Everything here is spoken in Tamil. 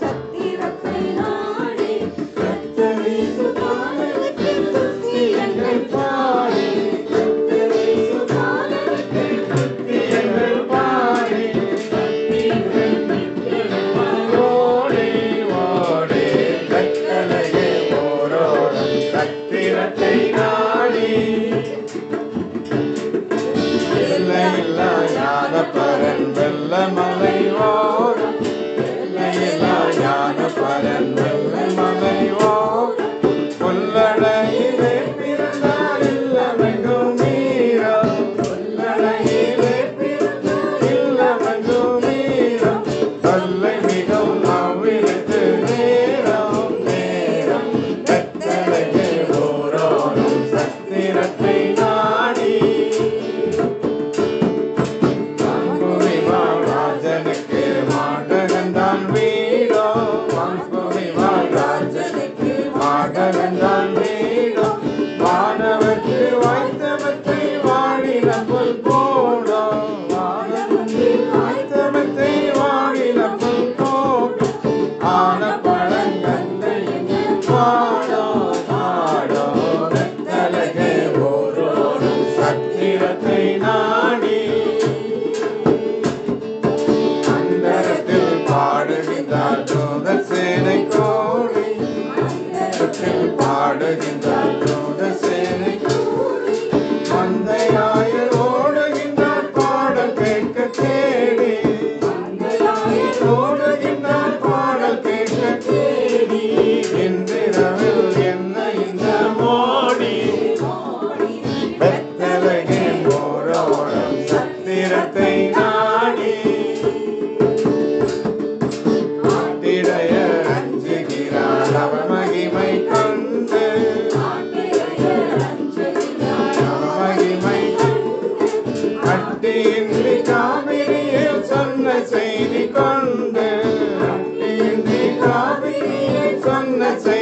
சத்திரத்தை நாடி கர்த்தரை சுபானருக்கு துதியுங்கள் பாடி கர்த்தரை சுபானருக்கு துதியுங்கள் பாடி சத்திரத்தை ஓடி ஓடி கட்டளையே ஓரோடும் சத்திரத்தை நாடி எல்லையில்லா ஞான பரன் வெள்ளமலை ஓடும் எல்லையில்லா ஞான பரன் வெள்ளமலை ஓடும் கொல்லடையிலே பிறந்தார் இல்லமெங்கும் நீரம் கொல்லடையிலே பிறந்தார் இல்லமெங்கும் நீரம் தொல்லை மிகவும் அவ்விழுத்து நேரம் நேரம் கட்டளையே ஓரோடும் சத்திரத்தை நாடி ராஜனுக்கு மாடகந்தான் வீடோ ராஜனுக்கு மாடகந்தான் வீடோ வானவர்க்கு வாய்த்தவத்தை வாழின புல் போடோ வானவர்க்கு வாய்த்தவத்தை வாழின புல் போடோ ஆன பழங்கந்தை பாடோ பாடோ கட்டளையே ஓரோடும் சத்திரத்தை நாடி பாடுகின்றார் தூதர் சேனை கோடி பாடுகின்றார் தூதர் சேனை மந்தையாயர் ஓடுகின்றார் பாடல் கேட்க தேடி ஓடுகின்றார் பாடல் கேட்க தேடி என்றிரவில் என்ன இந்த மோடி பெத்தலகே ஓரோடும் சத்திரத்தை நாடி அஞ்சுகிறார் அவர் மகிமை கொண்டு மகிமை கட்டியின்றி காவிரியில் சொன்ன செய்தி கொண்டு கட்டியின்றி காவிரியில் சொன்ன செய்தி